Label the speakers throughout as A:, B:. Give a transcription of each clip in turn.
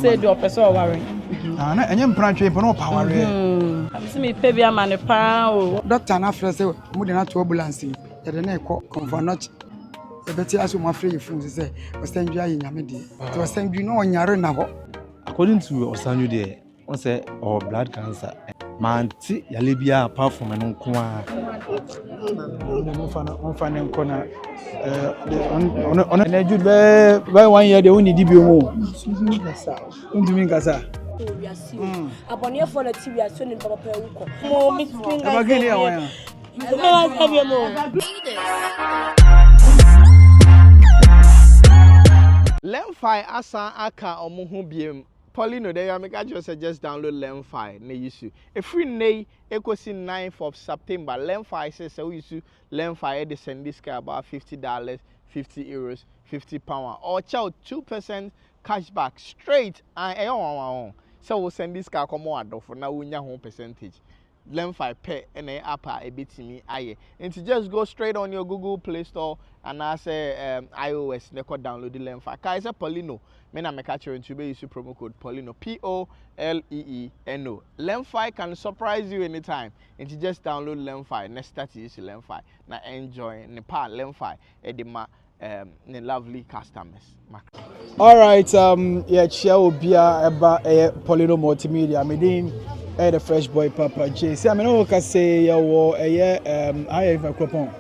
A: say do person worry.
B: Na enye mpranche pe no power.
A: See me pay bia man pa o.
C: Doctor na afre say mo de na to ambulance. E de na e ko convert. E beti aso mo afre yefun say Osanju aye nyame de. To Osanju no onyare na ho.
D: According to Osanju there, on say or blood cancer. Man ti yale bia apart from no nko a.
B: On fan en kona on na jude by 1 year they won di bi o. Undumi ngasa.
E: Abonye for the TV so ni papa e wuko. Mo mi pinga.
B: Abagini awon.
F: Lemfi asa aka omuhu biem. Paulino there you make just download Lemfi na issue. A free nay ekosi 9th of September. Lemfi says so issue Lemfi they send this guy about $50, 50 euros, 50 pound or chow 2% cashback straight and so we'll send this guy come on for now we home percentage. Lemfi pay and app a bit me aye. And to just go straight on your Google Play Store and I say iOS never download the Lemfi. Kaisa Paulino, men I catch you into use promo code Paulino POLEENO. Lemfi can surprise you anytime. And to just download Lemfi. Next start to use Lemfi. Now enjoy Nepal Lemfi edema the lovely customers.
B: All right, yeah, share obia eba Paulino multimedia. Medin the fresh boy Papa J. See, I mean, no can say ya wo I have a coupon.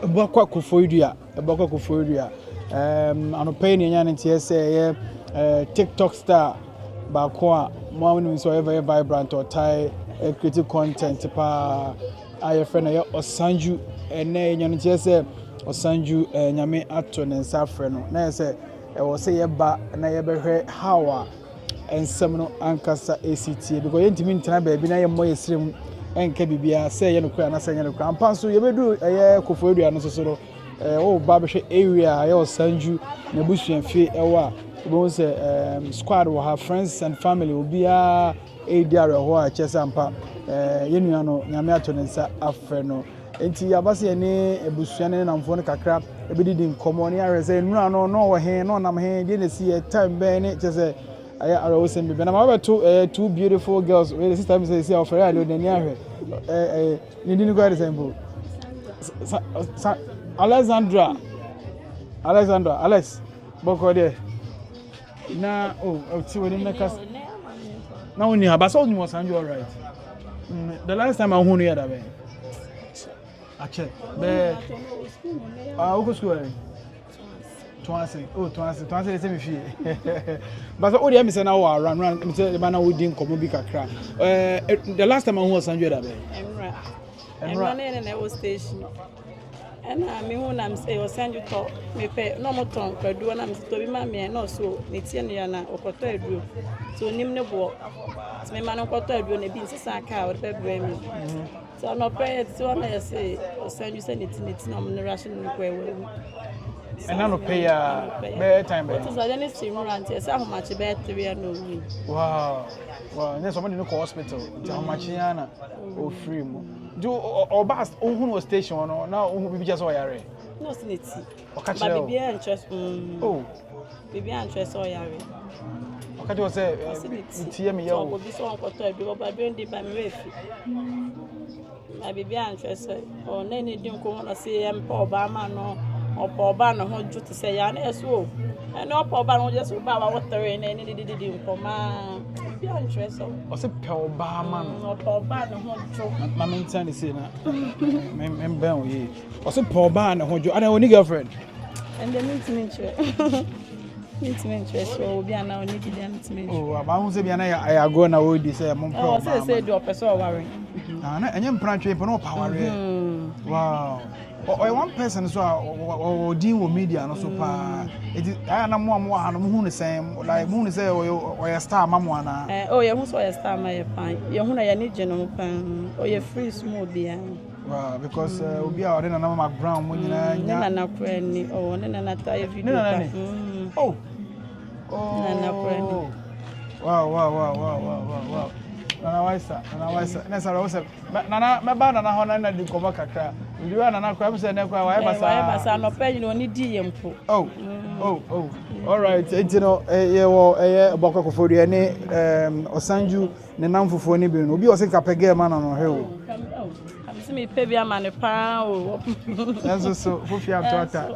B: Bakwa kufoidua, bakwa kufoidua. Ano pay ni nyane nti say TikTok star bakwa mo woni so very vibrant or tie creative content pa I friend ya Osanju ene nyane nti say Osanju nyame ato ne nsa frɛ no na say e wo say ye ba na ye behwe how and some no ankasa ACT because yentimi ntena baabi na ye mo yesrem enka bibia say ye no kura na say ye no kura ampa so ye bedu kofoedua no so o ba behwe area ye Osanju na busuanfie ewa bo say squad wo have friends and family obia ADR ho a chese ampa ye nua no nyame ato ne nsa afrɛ no enti yabase ne ebusuane na mfo no kakra ebedidi nkomo ne arese nura no wo he no nam he de na si time ben ne chese I was saying, but I'm two beautiful girls. The sister says, "I offer you the near." You didn't go the same boat. Alexandra, Alex, Boko there. Now, see what in the cast. Now, when you have, but only was Osanju all right. The last time I won here, that way. I check. But who school? Twice, the same fee. But all the M say now run. Me say the man we didn't come be kakra. The last time I was Osanju that way.
A: Emra na was station. And I mean when I'm say Osanju talk me pay no more ton kwadu na me to bi ma me no so me tie ne na okoto aduro. So nim ne bo. Me ma no okoto aduro na bi nsesa aka o be bre me. So no pay so na say Osanju say ne na me ration no kwa ewu.
B: And I no pay better time.
A: What is any stimulant? Yes, how much better we are no.
B: Wow. There's somebody no hospital. How much yana or free mo. Do or bast who station or now who be just wire.
A: No snitty.
B: But
A: baby interest. Oh. Baby interest or yare.
B: Okay, you say tia me yo.
A: Go be so on koto do but don't dey by me refi. My baby interest or nene din ko na say em pa Obama no. Oba no ho ju to say ya na eso and Oba no just ba wa water in any did nkoma be interest o say pe Obama no Oba no ho ju ma mention say na men ben o ye o say pe Oba no ho ju and oni girlfriend and the meet interest so obi ana oni di meet
B: oh aba hu say bi ana ya go na we di say mo pe Oba
A: say do person worry
B: na enye mpranche pe no power wow one person so or deal with media no so pa it is I na mo no hu ne same like hu ne say o star mamo na
A: oh ye hu so o star ma ye pan ye hu na ye ni je no pan o ye free small bia
B: wow because obi a ore na na ma brown mo nyina
A: nya na kra ni oh ne na ta ye video
B: oh
A: na kra ni
B: wow Nana waisa. Nessa rosa. Nana me ba nana ho na di komo kakra. You are na kwa say na kwa why
A: basa no pay no ni di yempo.
B: Oh. All right. You know, boko kofori ne Osanju ne namfofo ne bi no. Obi o se kapege ma no he o.
A: Am se me pe bi ama ne pa o.
B: So fofi atota.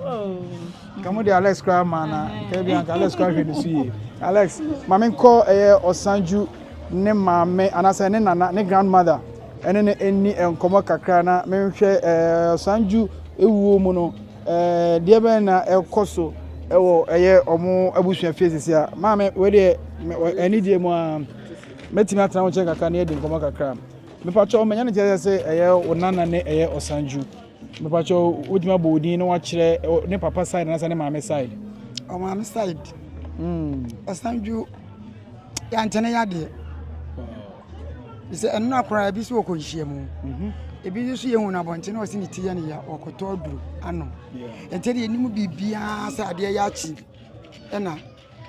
B: Kamu de Alex kwa mana. Ke bi anka Alex kwa hwe su yi. Alex, mame ko Osanju ne mame anasa ne nana ne grandmother. Ene ne eni enkomo kakra na menhwe Osanju ewuo mu no de be na ekoso ewo omo abusua fiesisi a mame we de eni die mu a metimi atra wo che kakra na e de enkomo kakra me pacho menya ne je se onana ne Osanju me pacho udima bodin na wa kire ne papa side na sa ne mame side
C: o mame side Osanju ya ntene ya de ise enno akora bi so okonhie mu ebi so yehu na bonte na osi ni tiye ne ya okoto aduru ano enteri enimu bibia sa ade ya achi ena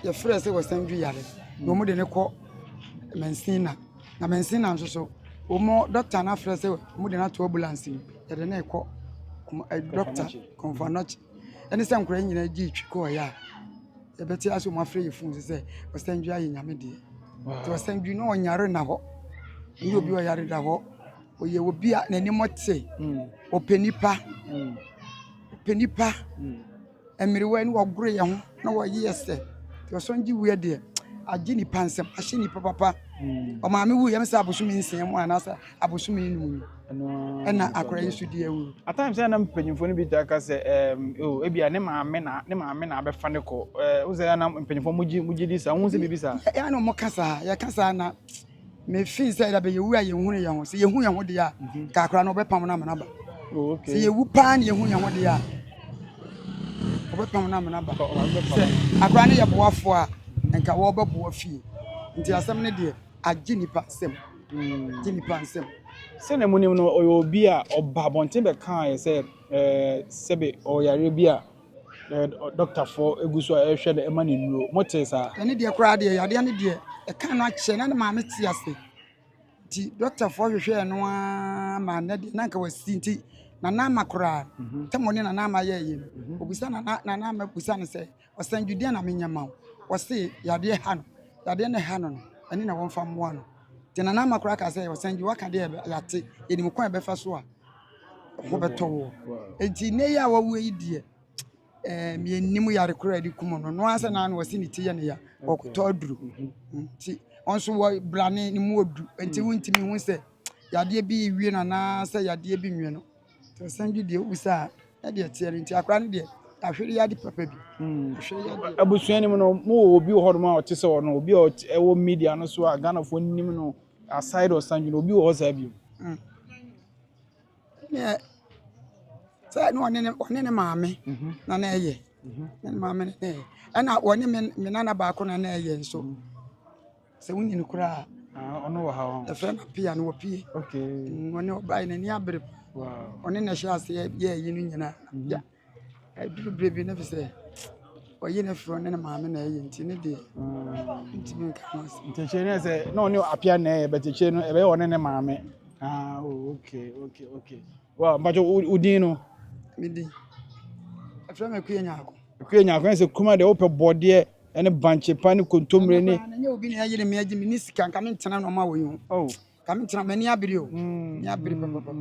C: ye frɛ se Osanju yare no mu de ne kɔ mensina na mensina nso so omo doctor na frɛ se mu de na to ambulance ye de na ekɔ doctor conference ene se nkora nyina gi twiko ya e beti aso mo frɛ ye fun se Osanju aye nyame de to Osanju no onyare na hɔ ni obi o yare da ho oye obi a nani mote openipa emiriwe ni wogure ye ho na wo ye se Osanju wi de agi ni pansem ahye ni papa o ma me wu yem sa abosumi nsem mu anasa abosumi num ena akora yesu di ewu
B: at times na mpanyimfo ni bi ta ka se ebia ne maame na abefa ne ko wo se na mpanyimfo muji di sa wo se bibi sa
C: ya no mo kasa ya kasa na me feel say da be yewu a yehu ne ye ho se yehu ye ho de ya ka akora no obepam na manaba
B: okay
C: se yewu pa na yehu ye ho de ya obepam na manaba se akora ne ye boafo a enka wo beboa fi nti asem ne de agi nipa sem nipa nsem
B: se na munim no obi a oba bonte be kan se sebe o yare bi a doctor for eguso a ehwe de ema ne nuro motesa
C: ene de kora de yade ne de e kan no ache na ma me ti ase ti doctor for hwehwe no a ma na de na nka wasi nti na na makora temo ne na na ma ye ye obisa na ma busa ne se Osanju de na menya ma wo se yade ha no yade ne ha no ene na won fa mo no ti na na makora ka se Osanju waka de yate enim kwa be fa so a ho beto wo enti ne ya wa wo yi de mi enimu yare kura di kumo no asa na wasi ni tiye ne ya okoto aduru nti onso wo blane ni mu odu nti wuntimi hu se yade bi wie na se yade bi nwe no to Osanju de usa e de tiye nti akra ne de ahwere yade papa bi ahwere yade
B: abusuani mu no mu obi ho do ma o te se o no obi o ewo media no so a Ghana fo nim no aside Osanju no obi o sa bi
C: ne sa no ne maame na na eye ne maame ne ana woni me nana ba ko na na eye nso se woni ne kura
B: ono wa ha
C: e friend pia no pie
B: okay
C: woni obai na ni abre
B: wow
C: oni na sha se ye yi no nyina ya ai duru brebi na fi se oyi na fro ne maame na eye nti ne de nti me nka mo se
B: nti che ne se no oni apia na eye but che no e be woni ne maame okay wow mbajo udin no
C: midi e friend me kuye nyaako
B: kuye se kuma de ope bode ene banche pani kontomre ni
C: na nye obi na yire me agi mi sika nka me ntena no ma wo yi ka me ntena mani abiri o ni abiri papa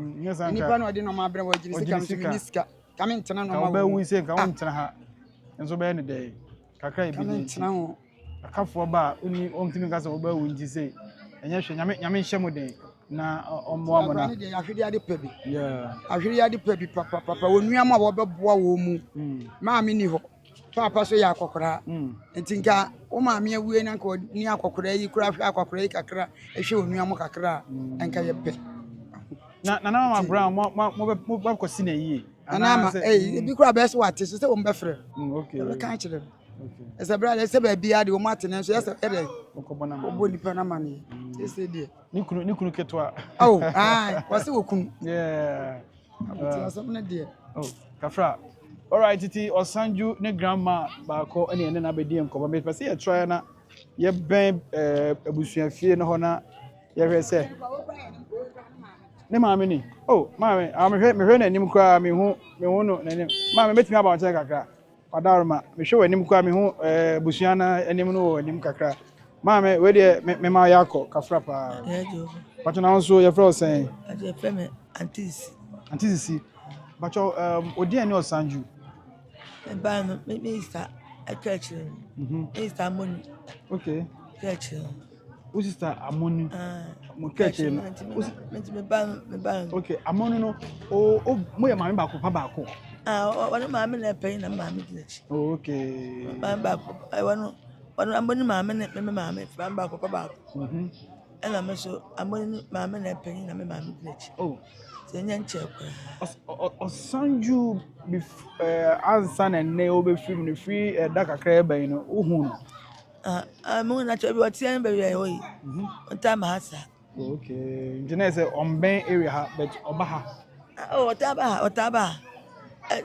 C: ni pa no de no ma abere wo agi sika mi sika ka me ntena no ma wo
B: ba wi se ka wo ntena ha enso be ne de kakra ibi
C: ni ntena ho
B: akafo ba oni ontimi ka se wo ba wi nti se enye hwe nyame nhye mo den na omo mo na
C: ahwede ade pabi ahwede ade pabi papa wonua ma wo beboa wo mu maami ni ho papa so ya akokora ntinka o maami awie na nka ni akokora yi kura hwe akokora yi kakra ehwe onua mo kakra enka ye pe
B: na mama brown mo ba kwasi na yi
C: na ma bi kura be so wate so se wo mbefre
B: okay
C: e ka kire ese brother ese ba bia de wo matene so ese ede
B: okobona ma
C: obo nipa na mane ese de
B: ni kunu ketwa
C: wase wo kunu
B: ti
C: asomne de
B: kafra all right titi Osanju ne grandma ba ko ene na be di enkoba me pese ye try na ye ben abusuafie no ho na ye hwe se ne maame ni oh maame mehwɛ n'anim koraa mehu no n'anim maame metumi aba nkyɛn kakra padaroma mehwɛ w'anim koraa mehu busua na anim no wɔ anim kakra maame we deɛ mema yɛ akɔ kafra paa patro na nso yɛfrɛ wo sɛn
G: yɛfrɛ me antis
B: sisi patro odi ani Osanju
G: ba no minister akyerɛkyerɛ minister amoni
B: okay
G: kyerɛkyerɛ
B: wo sister amoni mo kyerɛkyerɛ no
G: me ba no
B: okay amoni no o mo yɛ maame baako pa baako
G: wɔne maame na ɛpɛyi na maame di n'akyi
B: okay
G: maame baako wɔne amoni maame ne me maame maame baako pa baako ɛna me so amoni maame na ɛpɛyi na me maame di n'akyi sɛ nyɛ nkyɛ koraa
B: Osanju ansa na nnɛ wobɛfiri mu no firi ɛda kakra bɛn no wohu no
G: mo na kyɛ bi wɔteɛ no baabi a ɛwɔ yi ɔntaa ma ha saa
B: okay nti na sɛ ɔmbɛn area ha but ɔba ha
G: ɔtaa ba ha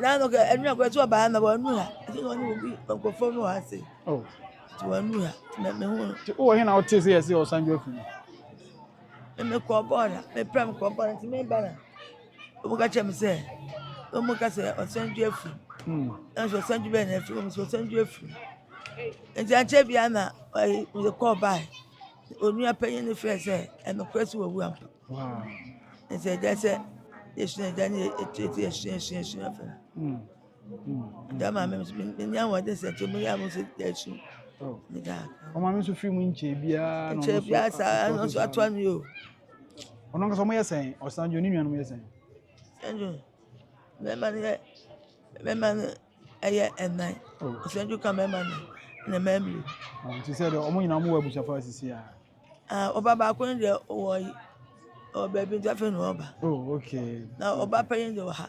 G: na no ɛnu akɔ ɛtu ɔba ha na wɔnu ha ɛtu na ɔne obi nkɔfɔ no wɔ ha se nti wɔnu ha me hu no
B: wowɔ he na wote sɛ yɛsɛ Osanju afiri
G: me kɔ bɔɔla me pram kɔ bɔɔla nti me ba na ɔmo ka kyerɛ me sɛ ɔmo ka sɛ Osanju afiri na nso Osanju bɛyɛ na afiri ɔmo sɛ Osanju afiri nti ankyɛ bia na me kɔ baa onua panyin no frɛ sɛ ɛnokora so wɔwu ampa nti ɛgya sɛ yɛsua agya ne yɛsua fɛ nti ama me ni ahoɔden sɛ nti ɔmo yɛ amo sɛ yɛasu
B: ɔma me nso firi mu nkyɛ biara
G: nkyɛ biara saa ɛno nso atoa no yɛ o
B: ɔno nkasa ɔmo yɛ sɛn Osanju ne nuanom yɛ sɛn
G: Osanju mɛma no ɛyɛ ɛnan Osanju ka mɛma no na mɛmiri
B: nti sɛ deɛ ɔmo nyinaa mo wɔ abusuafo asisi
G: ɔba baako no deɛ ɔwɔ yi ɔwɔ baabi nti afei na ɔba
B: okay
G: na ɔba panyin deɛ wɔ ha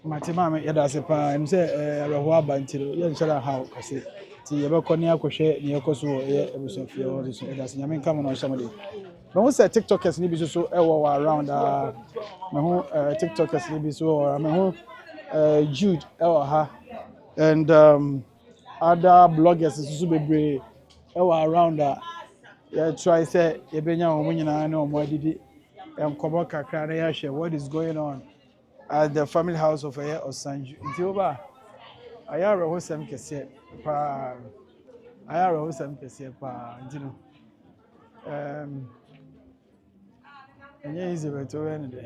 B: mate maame yɛda ase paa ɛm sɛ awerɛhoɔ aba nti no yɛnhyɛre ahaw kɛse nti yɛbɛkɔ ne akɔhwɛ ne yɛkɔ so wɔ ɛyɛ abusuafie hɔ so yɛda ase nyame nka mo na ɔhyɛ mo de mehu sɛ tiktokers ne bi so ɛwɔ wɔ around mehu tiktokers ne bi so wɔ mehu Jude ɛwɔ ha and other bloggers so bebree ɛwɔ around try say yɛbɛnya wɔn nyinaa ne wɔn adidi nkɔmɔ kakra na yɛahwɛ what is going on at the family house of Osanju nti oba ayɛ awerɛhosɛm kɛseɛ paa nti no ɛnyɛ easy but ɔwɛ ne dɛ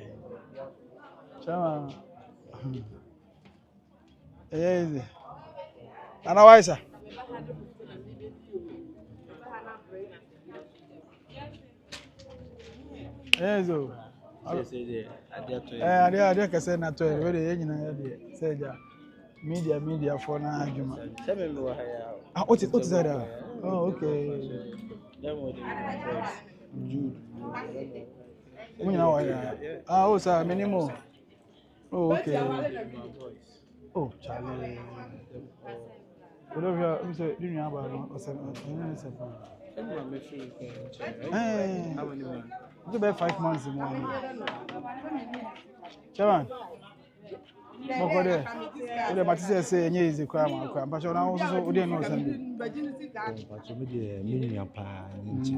B: kyɛma ɛyɛ easy ana waisa Ezo. Ade kase na to e we dey nyina ya dey say ja media for na adwuma.
H: Seven me wa ha ya.
B: What is that? Oh okay.
H: Jude.
B: Nyina wa ya. Oh sir, minimum. Oh okay. Oh Charlie. Whatever you say, do you have about it's about 5 months in one. Chairman, the Matisse say, and is a crime, but you're also wouldn't know something.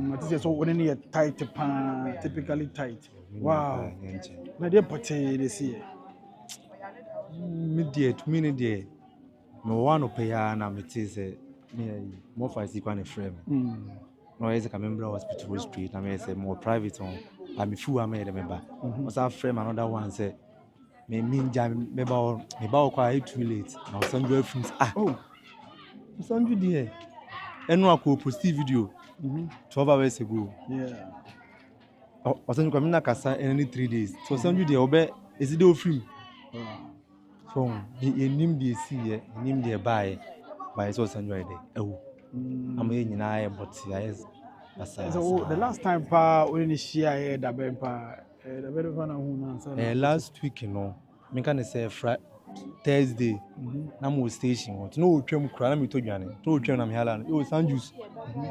B: Matisse so wouldn't need a tight pan, typically tight. Wow, my dear Pate, they see.
D: Immediate, minute, no one of Payana, Matisse, more for a frame. No, as a member of Hospital Street, I may say more private on. I'm a fool, I made a member. Was our frame another one said, may mean jam, maybe quite too late. Now, some girlfriends, some dear. And no, I could post video 12 hours ago.
B: Yeah.
D: I was in Camina Casa in 3 days. So, some dear, obey is it all free? So, he named the sea, named the buy by so Sunday. Oh. I'm in I but yes.
B: So the last time we didn't share the better one
D: last week, you know, me can say Thursday, I'm station. No trim cry, me to Johnny. No trim, I'm here. You Osanju,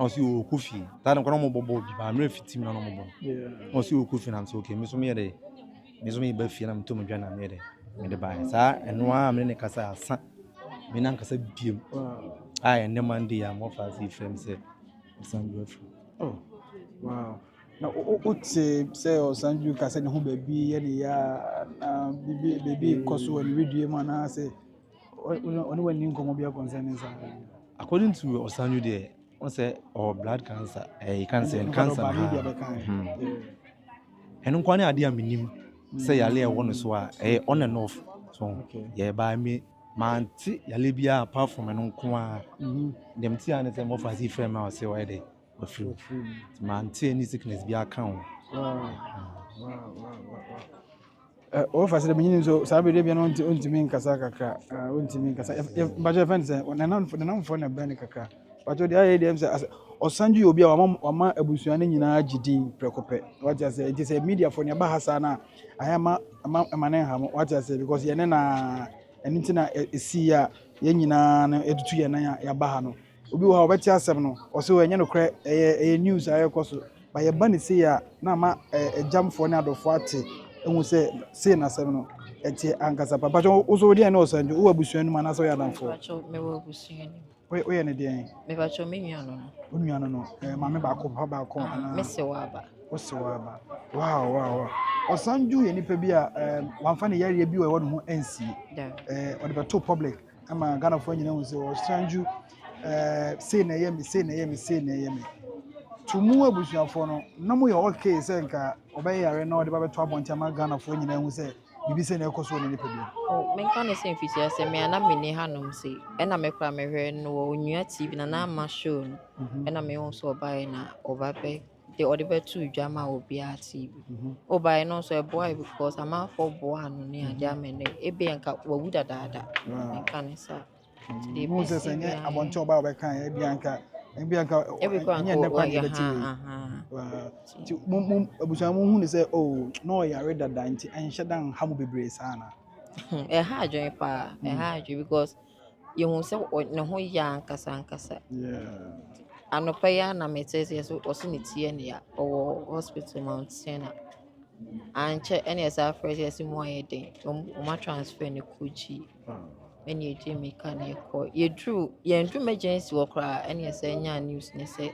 D: I see you coffee. That I'm going to bob, I'm really 15 no more. I see you coffee, I'm so okay. Miss me a day. Miss me, Buffy, and I'm to my Johnny. Me the buy, sir, and one I'm in a casa, son. Me nanka say beam. I and the Monday I'm off as if friends said. Oh,
B: wow. na wote sɛ Osanju ka sɛ ne ho baabi yɛ ne yɛ na biribi kɔ so wɔ ne redua mu anaasɛ ɔne w'ani nkɔmmɔ bi akɔnsɛn ne nsa.
D: According to Osanju there, on say or blood cancer, cancer and cancer. And one idea minim say yale a one so on and off. So yeah, by me man yale apart from an unqua them tea and them of as if I say why they were free. Man any sickness be account.
B: Ɔfa sɛ menyini so saa bɛde bia no ɔntumi nkasa kakra ɔntumi nkasa bakyɛ fɛn sɛ nenamfoɔ na bɛne kakra bakyɛ deɛ ayɛ deɛ sɛ Osanju yɛ obi a wama abusua no nyinaa gye din prɛko pɛ wate asɛ nti sɛ mediafoɔ ne ɛba ha saa no a ayɛ ma ne nha mo wate asɛ because yɛne na ɛno nti na ɛsii a yɛn nyinaa no ɛtutu yɛn nan a yɛaba ha no obi wɔ ha wɔbɛte asɛm no ɔsɛ ɛnyɛ nokorɛ ɛyɛ news a ɛkɔ so ba yɛba ne sei a na ama agyamfoɔ ne adɔfoɔ ate ehu sɛ na asɛm no ɛte ankasa papa so wo deɛ ne Osanju wo abusua no mu anaasɛ woyɛ adamfoɔ
E: mewɔ abusua no
B: woyɛ ne deɛn
E: mebakyɛ me nua no
B: wo nua no maame baako papa baako anaa
E: mese wɔ aba
B: wose wɔ aba wow Osanju yɛ nipa bi a wamfa ne yareɛ bi wɔ ɛwɔ ne ho ansie ɔde bɛto public ama Ghanafoɔ nyinaa hu sɛ Osanju sei na ɛyɛ me tumu abusuafoɔ no na mo yɛ okay sɛ nka ɔbɛyɛ yare na ɔde bɛto abɔnten ama Ghanafoɔ nyinaa hu sɛ bibi sɛ na ɛkɔ so wɔ ne nipa bi
E: menka ne sɛ mfitia sɛ me ana mene hanom se ɛna mekora mehwɛ no wɔ Onua TV na na ama show no ɛna mehu sɛ ɔbaeɛ na ɔbabɛ de ɔde bɛto dwa ma obiara TV ɔbaeɛ no nso ɛboae because amanfoɔ boa no ne agya amene ebia nka wawu dadaada menka ne sa
B: mo sɛ sɛ nyɛ abɔnten ɔbaa ɔbɛka bianka ɛnyɛ nnɛ kwa ne bɛte nti abusua mo hu ne sɛ na ɔyare dada nti ɛnhyɛ da nha mo bebree saa na
E: ɛha adwene paa ɛha adwene because yɛhu sɛ ne ho yɛ ankasa anɔpa yi a na mete sɛ so ɔse ne tie ne a ɔwɔ hospital Mount Sinai ankyɛ ɛne ɛsɛ afrɛ sɛ ɛsɛ mu ayɛ den ɔma transfer ne kɔgyi ɛne ɛgye meka ne ɛkɔ yɛnduru emergency wɔ koraa ɛne ɛsɛ nya news ne sɛ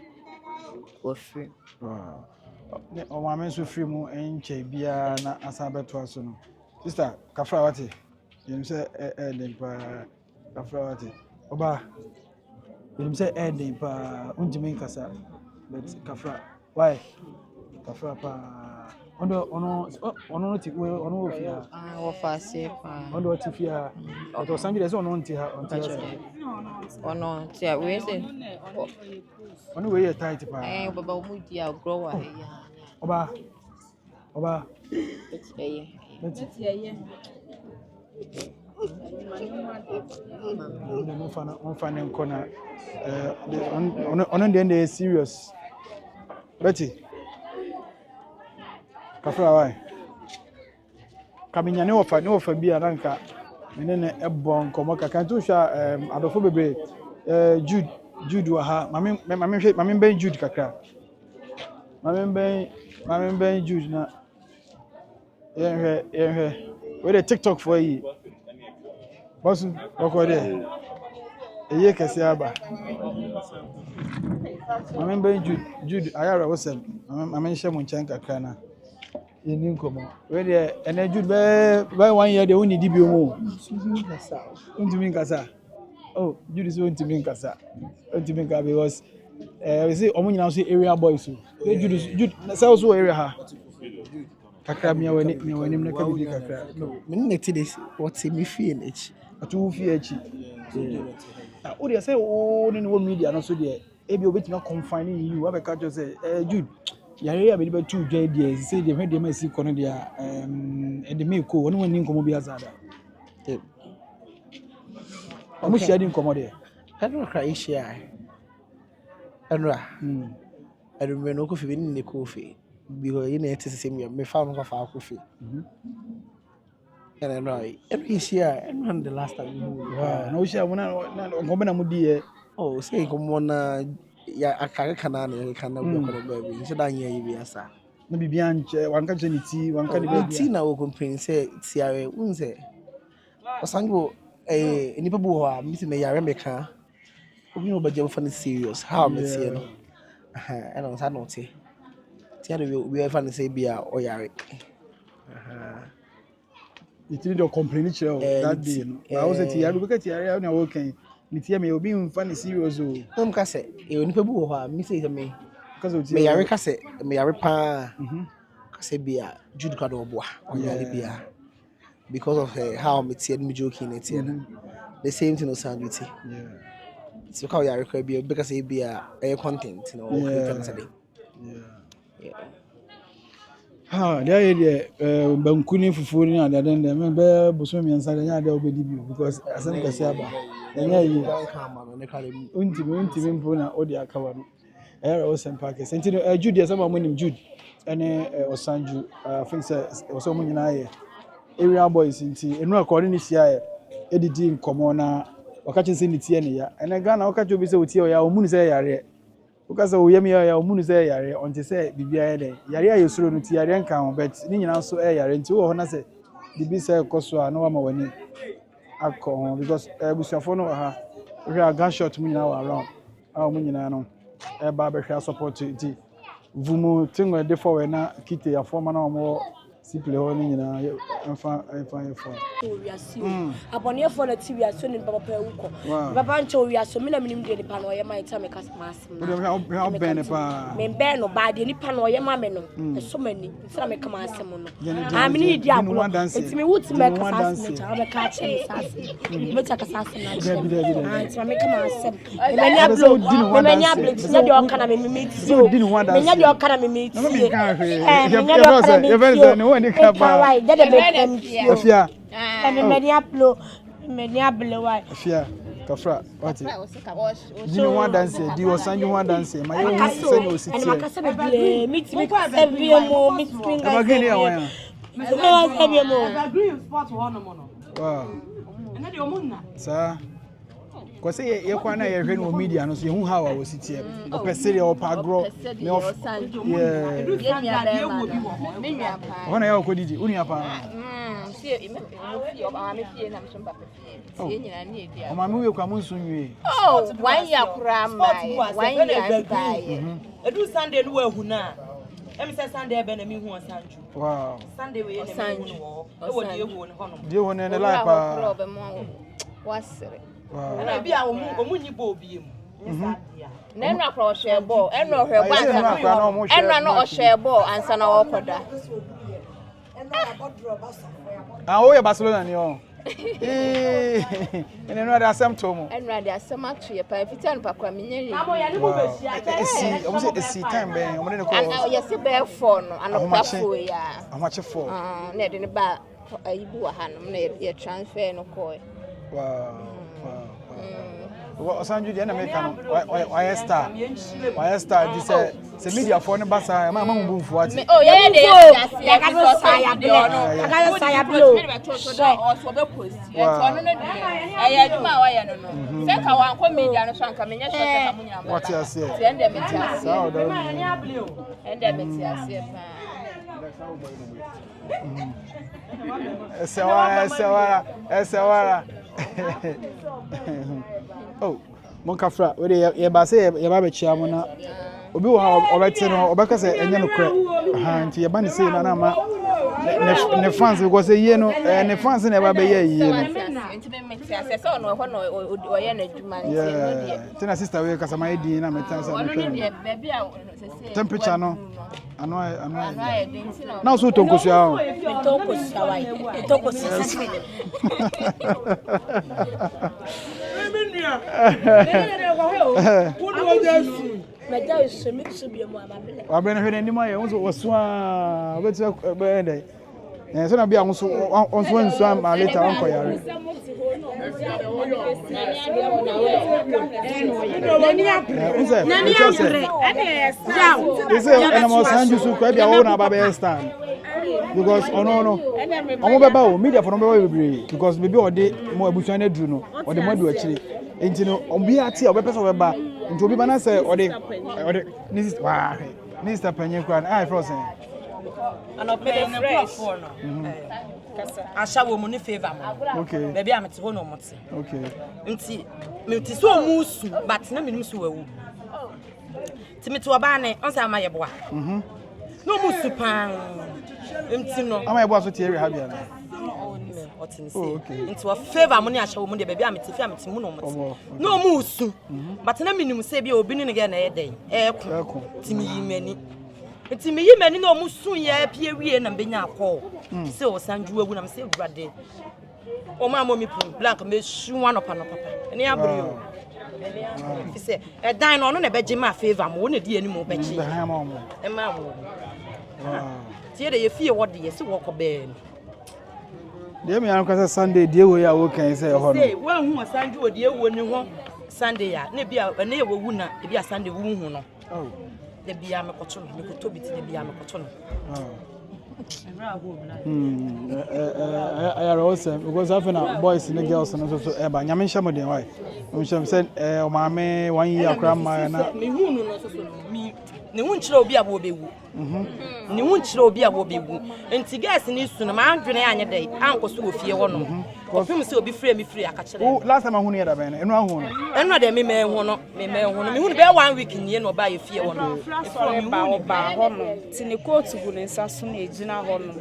E: wɔfiri
B: ɔmaame nso firi mu nkyɛ biara na asan bɛtoa so no sister kafra wate yɛnim sɛ ɛɛden paa kafra wate ɔbaa yɛnim sɛ ɛɛden paa wontumi nkasa but kafra why kafra paa ɔno wɔ fie ha
E: wɔfa aseɛ paa
B: ɔno ɔte fie ha but Osanju dɛ sɛ ɔno nte ha
E: ɔno nte a wei sɛ
B: ɔno wei yɛ tight paa
E: baba wo mu di a ɔgrɔ wɔ ɛyɛ
B: ɔbaa
E: ɛyɛ
B: momfa ne nkɔ na ɔno deɛ ɛyɛ serious Betty kafra wai kaminya ne wɔfa bi a nanka mene ne ɛbɔ nkɔmmɔ kakra nti wohwɛ adɔfo bebree Jude wɔ ha mame bɛn Jude kakra mame bɛn Jude na yɛnhwɛ wede TikTok for yi bosu bɔkɔ dɛ ɛyɛ kɛse aba mame bɛn Jude ayara wosɛm mame nhyɛ mo nkyɛn kakra na yɛni nkɔmmɔ wede ɛnɛ Jude bɛɛ 1 year de woni di bio mu wontumi nkasa Jude sɛ wontumi nkasa because we say ɔmo nyinaa so area boys so Jude sɛ wo so wɔ area ha kakra mia wani na ka bibi kakra
F: me ne ti de what me fie na echi
B: atu fie echi o de say o ne no media no so de ebi obetumi confine you abeka jo say Jude yare ya be be tu dwa de say de hwe de ma si kono de e de me ko woni wani nkomo bi azada omo share di nkomo de
F: ɛno kra ishia ɛno ɛno me no ko fi ne ko fi because you know sɛ me found no fa kofi and I know every year and the last time
B: no share mo na ngombe na mudi
F: say komo na ya akare kana na kana bi ko ba bi nso da nya yi bi asa
B: na bibia nche wanka je ni ti wanka de bibia
F: ti na wo complain say tiare unse Osanju nipa bu ho a mi se na yare meka obi no ba je fa serious how me see no and on sa no ti
H: Tiano we ever say be a oyare.
B: It need to complain that day. I was at here because here na working. Nitia me obi mfa serious o.
H: Ka say e oni pa bi wo ha me say me.
B: Because of
H: Me yare ka say me yare pa. Ka say be a Jude ka do boa. Oyare be a. Because of how me tie me joking it here. The same thing Osanju ti.
B: Yeah.
H: So how you record be because it be a content, you know, creating
B: yeah. There bankuni fufu ni ada den dem be boso mi ansa nya ada obedi bi because asem kase aba. Nya yi. Unti mpo na odi akawa no. Era o sempa ke. Senti no Jude asem amonim Jude. Ene Osanju think say oso mu nyina ye. Area boys nti enu akọni ni sia edidi nkomo na wakachi se nitie ne ya ene Ghana wakachi obi se otie ya omunu se yare ukasa oyem ya omunu se yare onte se bibia ye de yare ayesuro no ti yare nka ho bet ni nyina so yare nti wo ho na se bibi se koso a no wa ma wani akọ because busuafo no ha we are gunshot mu nyina wa around a mu nyina no ba be hwa support ti vumu tingo de forward na kite ya forma na omo simple ho ni nyina enfa
I: abonefo na ti wiaso ni papa pa wuko papa nche wiaso me na minim de nipa no ye ma ita me kasmasim
B: na me ben pa
I: me ben no ba de nipa no ye ma me no so mani nsira me kama asem no me ni di aglo enti me wuti me kasasim cha be ka che sase me cha kasasim na che enti me kama asem me nya blo me nya blo nya de okana me ti o me nya de okana me ti me nya de okana me
B: ni kaba
I: why that the make
B: afia
I: many apple why
B: afia kafra what you want dance di Osanju want dance my you say no sit here
I: and makasa be meet me every mo meet finger
B: magani awan
I: every mo
G: green spot one no
B: wow
G: and the omunna
B: sir ko say ye kwa na ye hwe no media no so ye hu how I was sit here opesere opagro me of yeah
E: me nua pa
B: ona ya ko didi uni apa
E: see me fie o me fie na me so mba fie tie nyina na edi
B: o ma me we kwa mo nso nwie
E: oh one year kura mai 1 year buy
G: edu Sunday no ahu na em say Sunday e be na me hu Osanju
B: wow
G: Sunday we na me hu no e wo die hu no hono
B: die hu ne life pa
E: problem wasere
G: na bi a omunyi bo obi mu
E: na enu akra o share ball enu o hwe ball enu no o share ball ansa na wo koda
B: o ye Barcelona ni o ene no ada asem to mo
E: enu ada asem atu ye pa fitan pa kwa menye ni
G: amo ya ni mo be sia
B: o mo se esi time ben o mo ne ko
E: ye se be for no anopa fo ya
B: amache for
E: na de ne ba ayibu wa hanom na ye transfer no ko
B: wow Osanju de na make no why star this say media for no basa ma mo mbu ati
E: oh ye de
I: ya ka so saya blow
E: so be post e to no no e ya duma wa ye no no se ka wa ko media no so anka menye so se ka munya
B: what you say
E: se ende me ti ase
B: sao da
E: ende me ti ase
B: pa esewara oh mon kafra we ye ba say ye ba be chia mo na obi wo ha obeti no obeka say enye no kra ha nti ye ba ne say na ma ne fans because ye no ne fans na ba be ye yi no
E: nti be meti ase so no ho no o ye na djuma nti no de
B: tina sister we kasa mai din na meta say
E: no de baby a
B: temperature no ano
E: ye nti no
B: na so tonkosu a
I: tonkosu why tonkosu
B: wa bena hwe ni ma ye wo so a obeti be dey so na bia so nso am later on ko yare Osanju so kwa bia wo na ba be stand because no omo beba o media for no beba bebre because bebi ode mo abusuan na duru no ode mo adu akire enti no obi ati o bepesa beba enti obi bana say ode ni sister panye kwa ai frozen
G: ana pe na platform no kasa asha wo mu ni favor mo
B: okay
G: baby am te ho no mo te
B: okay
G: nti me ti so mu su but na me nim so wawu ti me to ba ne on sa ma ye boa No musupan. Ntino.
B: Am I able to tell you how you
G: Oh, okay. Into a favor money I show money baby I'm timu no musu. But na minimum say be obi ni again na day. Timi many. Timi many no musu ya pie wie na benya call. Say Osanju awu na say brade. O ma mo mi blank me su one up no papa. Eni abrio. If say e dan no na beje ma favor mo na di animu beje. E ma wo. Tie de ye fie wo de ye se wo ko be.
B: Dey me an kwasa Sunday dey we ya wo kan say ho no.
G: Say wo hu Osanju odi ewo ni ho Sunday ya na bia na ye wo wu na e bia Sunday wu hu no. Oh. De bia me koto no me koto biti de bia me koto no.
B: I are awesome because often boys and girls and so eba nyame hye mo den why. Mo hye say o ma me 1 year grandma na.
G: Me hu no so mi ne hu nkyere obi abo bewu. Ne hu nkyere obi abo bewu. Enti gas ni su no ma andwene anye dai ankoso wo fie wo no. Ofim se obi free mi free akakere.
B: Oh last time I hu ne da ben eno ahu no.
G: Eno de me hu no me hu no me hu be 1 week nie no ba ye fie wo no.
J: Ba ho no ti ne coat gu ne nsa so na ejina ho no.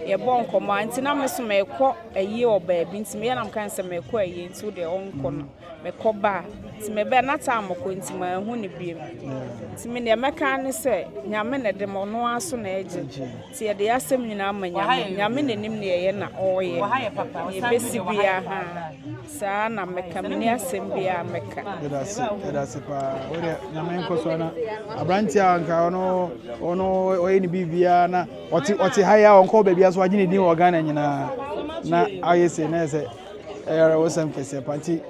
J: Ye bon komo anti na me so me kɔ ayi oba bi nti me na m kan se me kɔ ayi nti de onko no me kɔ ba nti me be na ta amoko nti ma hu ne biem nti me ne me kan ne se nyame ne de mo no aso na eje nti ye de asem nyina ma nyame nenim ne ye na oye ye besi bia ha sa na me ka me ne asem bia me ka
B: that's pa o de nyame nko so na abranti anka ono oye ni bibia na oti haya onko bebia so agine din organ nyina na ayese na ese era wosam kese party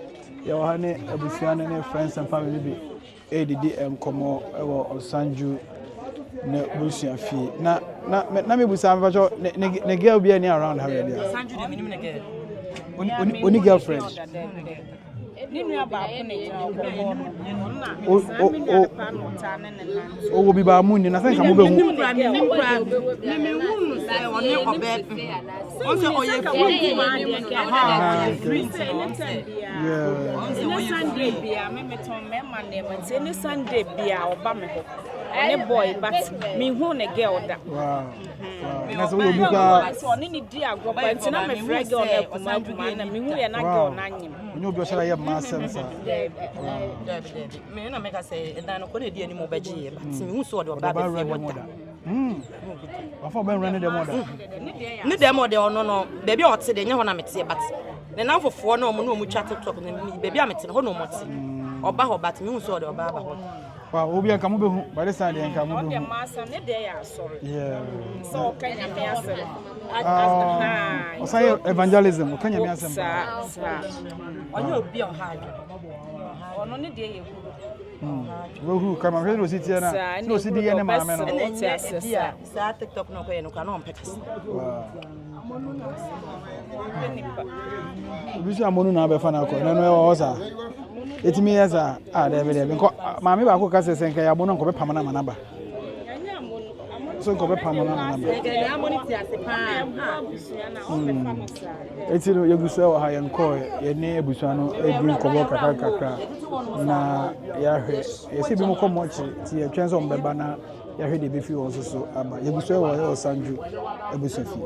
B: ya wa ne abusuan ne friends and family bi edidi enkomo ewo Osanju na busuan fi na me busuan fa so ne girl bi ani around her bia
G: Osanju de minim ne girl
B: oni girlfriend
J: ninu aba ko ne
B: o wo bi ba mu ni na say ka mo be hu
G: me hu no say oni obe on say oye
J: Sunday bia me meton me ma ne ma nti ne Sunday bia oba me ho ne boy but me hu ne girl da
B: wow na so wo bi ka
J: so oni ni di agoba nti na me frɛ girl na kuma na me hu ye na girl na nyim
B: onye obi osara ye ma asem sa
G: me na me ka say dan no ko ne di ani mo beje but me hu so de oba be fie water
B: afọ ben run the mother
G: ne dem o de ono no baby o te de nye ho na mete but ne na fofo na o mo no mu twa TikTok na baby a mete ho no mo te oba ho but me hu so de oba ba ho
B: wa obi anka mo be hu by the side anka mo be hu
J: de masa ne de ya asori
B: yeah
J: so kanya me asori
B: o evangelism kanya me asem
J: sa
G: onye obi o ha
J: ono ne de ye
B: Rohu kama hwe no sitie na no sidi ye ne maame no
G: sa TikTok no ko ye no ka no mpekase
B: bisu amonu na be fa na ko no e wo sa etimi ye sa de be nko maame ba ko ka sese nka ya bono nko be pamana manaba so nko be pamana manaba etiro yegusu e wo ha ye nko ye ne ebusu ano edi nko kakra na ya hwe yesi bi mo ko mo ti ye twen so mbeba na ya hwe de be fi wo so aba yegusu e wo Osanju ebusu fi